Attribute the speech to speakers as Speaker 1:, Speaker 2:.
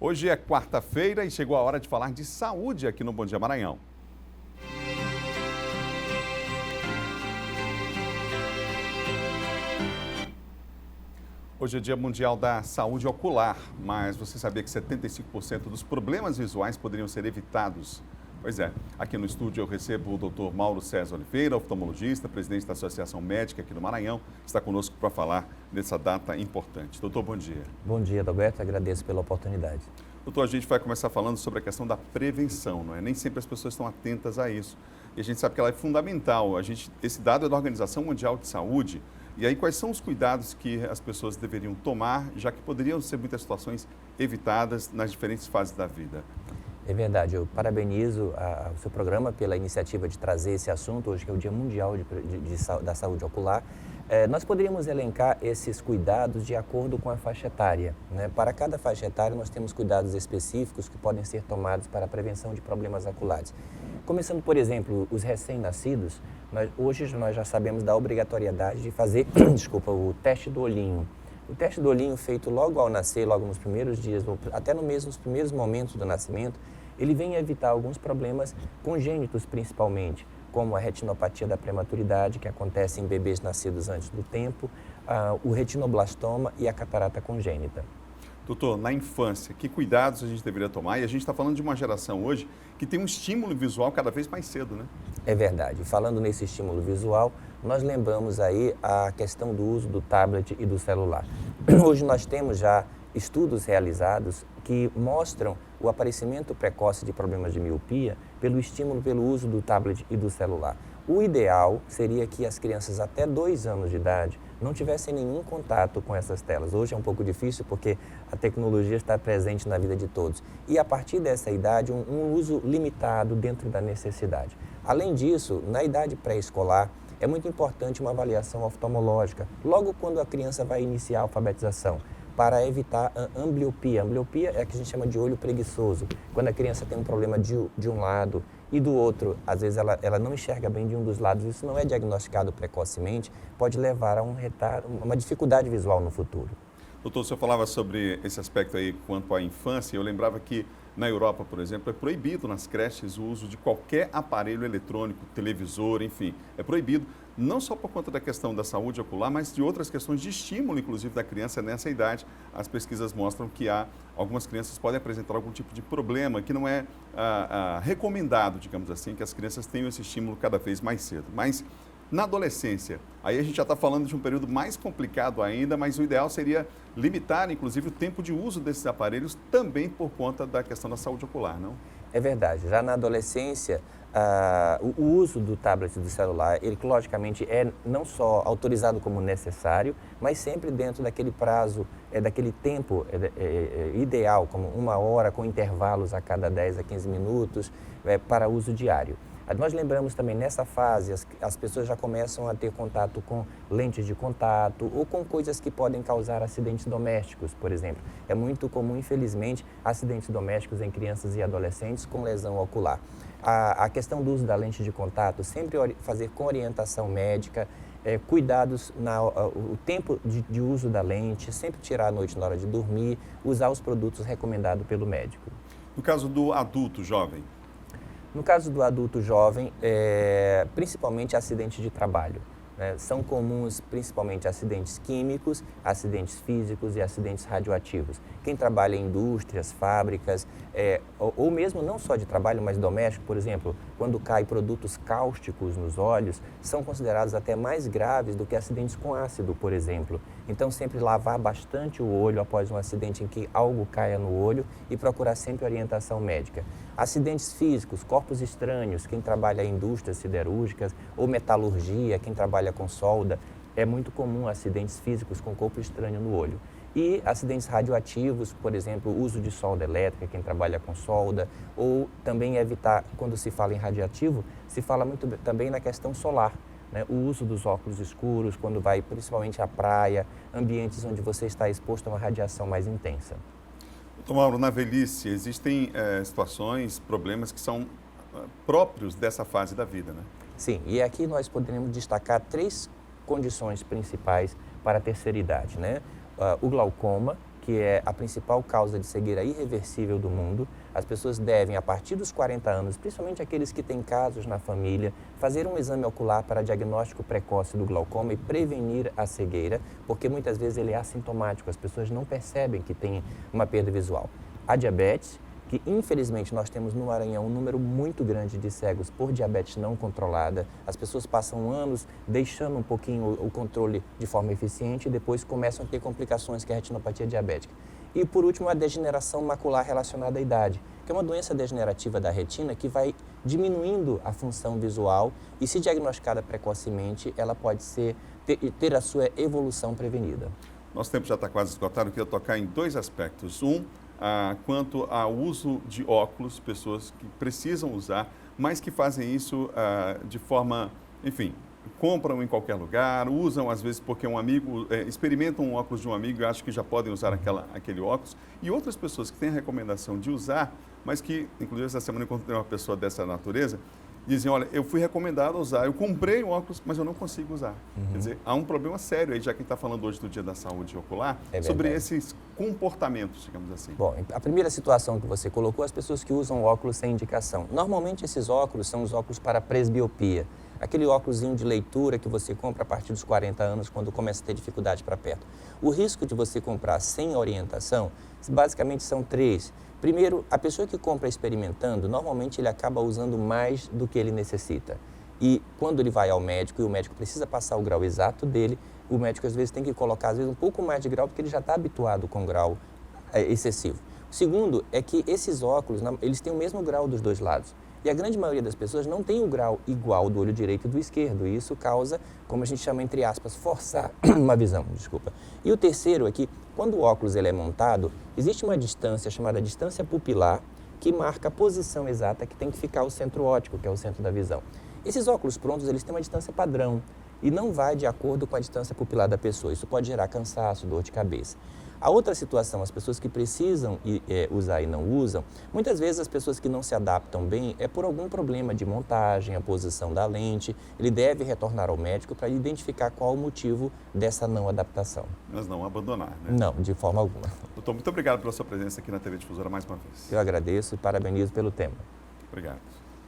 Speaker 1: Hoje é quarta-feira e chegou a hora de falar de saúde aqui no Bom Dia Maranhão. Hoje é Dia Mundial da Saúde Ocular, mas você sabia que 75% dos problemas visuais poderiam ser evitados? Pois é, aqui no estúdio eu recebo o Dr. Mauro César Oliveira, oftalmologista, presidente da Associação Médica aqui do Maranhão, está conosco para falar dessa data importante. Doutor, bom dia.
Speaker 2: Bom dia, Adalberto, agradeço pela oportunidade.
Speaker 1: Doutor, a gente vai começar falando sobre a questão da prevenção, não é? Nem sempre as pessoas estão atentas a isso. E a gente sabe que ela é fundamental. Esse dado é da Organização Mundial de Saúde. E aí, quais são os cuidados que as pessoas deveriam tomar, já que poderiam ser muitas situações evitadas nas diferentes fases da vida?
Speaker 2: É verdade, eu parabenizo o seu programa pela iniciativa de trazer esse assunto, hoje que é o Dia Mundial da Saúde Ocular. Nós poderíamos elencar esses cuidados de acordo com a faixa etária, né? Para cada faixa etária, nós temos cuidados específicos que podem ser tomados para a prevenção de problemas oculares. Começando, por exemplo, os recém-nascidos, hoje nós já sabemos da obrigatoriedade de fazer o teste do olhinho. O teste do olhinho feito logo ao nascer, logo nos primeiros dias, até nos primeiros momentos do nascimento, ele vem evitar alguns problemas congênitos principalmente, como a retinopatia da prematuridade, que acontece em bebês nascidos antes do tempo, o retinoblastoma e a catarata congênita.
Speaker 1: Doutor, na infância, que cuidados a gente deveria tomar? E a gente está falando de uma geração hoje que tem um estímulo visual cada vez mais cedo, né?
Speaker 2: É verdade. Falando nesse estímulo visual, nós lembramos aí a questão do uso do tablet e do celular. Hoje nós temos já estudos realizados que mostram o aparecimento precoce de problemas de miopia pelo estímulo pelo uso do tablet e do celular. O ideal seria que as crianças até 2 anos de idade não tivessem nenhum contato com essas telas. Hoje é um pouco difícil porque a tecnologia está presente na vida de todos. E a partir dessa idade, um uso limitado dentro da necessidade. Além disso, na idade pré-escolar, é muito importante uma avaliação oftalmológica, logo quando a criança vai iniciar a alfabetização, para evitar a ambliopia. A ambliopia é a que a gente chama de olho preguiçoso, quando a criança tem um problema de um lado e do outro, às vezes ela não enxerga bem de um dos lados. Isso não é diagnosticado precocemente, pode levar a um retardo, uma dificuldade visual no futuro.
Speaker 1: Doutor, o senhor falava sobre esse aspecto aí quanto à infância. Eu lembrava que na Europa, por exemplo, é proibido nas creches o uso de qualquer aparelho eletrônico, televisor, enfim, é proibido, não só por conta da questão da saúde ocular, mas de outras questões de estímulo, inclusive, da criança nessa idade. As pesquisas mostram que algumas crianças podem apresentar algum tipo de problema que não é recomendado, digamos assim, que as crianças tenham esse estímulo cada vez mais cedo. Mas na adolescência, aí a gente já está falando de um período mais complicado ainda, mas o ideal seria limitar, inclusive, o tempo de uso desses aparelhos também por conta da questão da saúde ocular, não?
Speaker 2: É verdade. Já na adolescência, o uso do tablet e do celular, ele logicamente é não só autorizado como necessário, mas sempre dentro daquele prazo, daquele tempo ideal, como 1 hora com intervalos a cada 10 a 15 minutos para uso diário. Nós lembramos também, nessa fase, as pessoas já começam a ter contato com lentes de contato ou com coisas que podem causar acidentes domésticos, por exemplo. É muito comum, infelizmente, acidentes domésticos em crianças e adolescentes com lesão ocular. A questão do uso da lente de contato, sempre fazer com orientação médica, cuidados, o tempo de uso da lente, sempre tirar à noite na hora de dormir, usar os produtos recomendados pelo médico.
Speaker 1: No caso do adulto jovem?
Speaker 2: No caso do adulto jovem, principalmente acidentes de trabalho, né? São comuns principalmente acidentes químicos, acidentes físicos e acidentes radioativos. Quem trabalha em indústrias, fábricas, ou mesmo não só de trabalho, mas doméstico, por exemplo, quando caem produtos cáusticos nos olhos, são considerados até mais graves do que acidentes com ácido, por exemplo. Então, sempre lavar bastante o olho após um acidente em que algo caia no olho e procurar sempre orientação médica. Acidentes físicos, corpos estranhos, quem trabalha em indústrias siderúrgicas ou metalurgia, quem trabalha com solda, é muito comum acidentes físicos com corpo estranho no olho. E acidentes radioativos, por exemplo, uso de solda elétrica, quem trabalha com solda, ou também evitar, quando se fala em radioativo, se fala muito também na questão solar, né? O uso dos óculos escuros, quando vai principalmente à praia, ambientes onde você está exposto a uma radiação mais intensa.
Speaker 1: Doutor Mauro, na velhice existem situações, problemas que são próprios dessa fase da vida, né?
Speaker 2: Sim, e aqui nós poderíamos destacar 3 condições principais para a terceira idade, né? O glaucoma, que é a principal causa de cegueira irreversível do mundo. As pessoas devem, a partir dos 40 anos, principalmente aqueles que têm casos na família, fazer um exame ocular para diagnóstico precoce do glaucoma e prevenir a cegueira, porque muitas vezes ele é assintomático, as pessoas não percebem que tem uma perda visual. A diabetes, que infelizmente nós temos no Maranhão um número muito grande de cegos por diabetes não controlada. As pessoas passam anos deixando um pouquinho o controle de forma eficiente e depois começam a ter complicações, que é a retinopatia diabética. E por último, a degeneração macular relacionada à idade, que é uma doença degenerativa da retina que vai diminuindo a função visual e, se diagnosticada precocemente, ela pode ter a sua evolução prevenida.
Speaker 1: Nosso tempo já está quase esgotado, eu queria tocar em dois aspectos. Quanto ao uso de óculos, pessoas que precisam usar, mas que fazem isso de forma, enfim, compram em qualquer lugar, usam às vezes porque um amigo, experimentam um óculos de um amigo e acham que já podem usar aquele óculos. E outras pessoas que têm a recomendação de usar, mas que, inclusive essa semana eu encontrei uma pessoa dessa natureza, dizem, olha, eu fui recomendado a usar, eu comprei um óculos, mas eu não consigo usar. Quer dizer, há um problema sério aí, já que a gente está falando hoje do Dia da Saúde Ocular, sobre esses comportamentos, digamos assim.
Speaker 2: Bom, a primeira situação que você colocou, as pessoas que usam óculos sem indicação. Normalmente esses óculos são os óculos para presbiopia, aquele óculosinho de leitura que você compra a partir dos 40 anos, quando começa a ter dificuldade para perto. O risco de você comprar sem orientação, basicamente são três. Primeiro, a pessoa que compra experimentando, normalmente ele acaba usando mais do que ele necessita. E quando ele vai ao médico e o médico precisa passar o grau exato dele, o médico às vezes tem que colocar um pouco mais de grau, porque ele já está habituado com grau excessivo. O segundo é que esses óculos, eles têm o mesmo grau dos dois lados. E a grande maioria das pessoas não tem o grau igual do olho direito e do esquerdo. E isso causa, como a gente chama, entre aspas, forçar uma visão, desculpa. E o terceiro é que, quando o óculos ele é montado, existe uma distância chamada distância pupilar, que marca a posição exata que tem que ficar o centro óptico, que é o centro da visão. Esses óculos prontos, eles têm uma distância padrão e não vai de acordo com a distância pupilar da pessoa. Isso pode gerar cansaço, dor de cabeça. A outra situação, as pessoas que precisam usar e não usam, muitas vezes as pessoas que não se adaptam bem é por algum problema de montagem, a posição da lente. Ele deve retornar ao médico para identificar qual o motivo dessa não adaptação.
Speaker 1: Mas não abandonar, né?
Speaker 2: Não, de forma alguma.
Speaker 1: Doutor, muito obrigado pela sua presença aqui na TV Difusora mais uma vez.
Speaker 2: Eu agradeço e parabenizo pelo tema.
Speaker 1: Obrigado.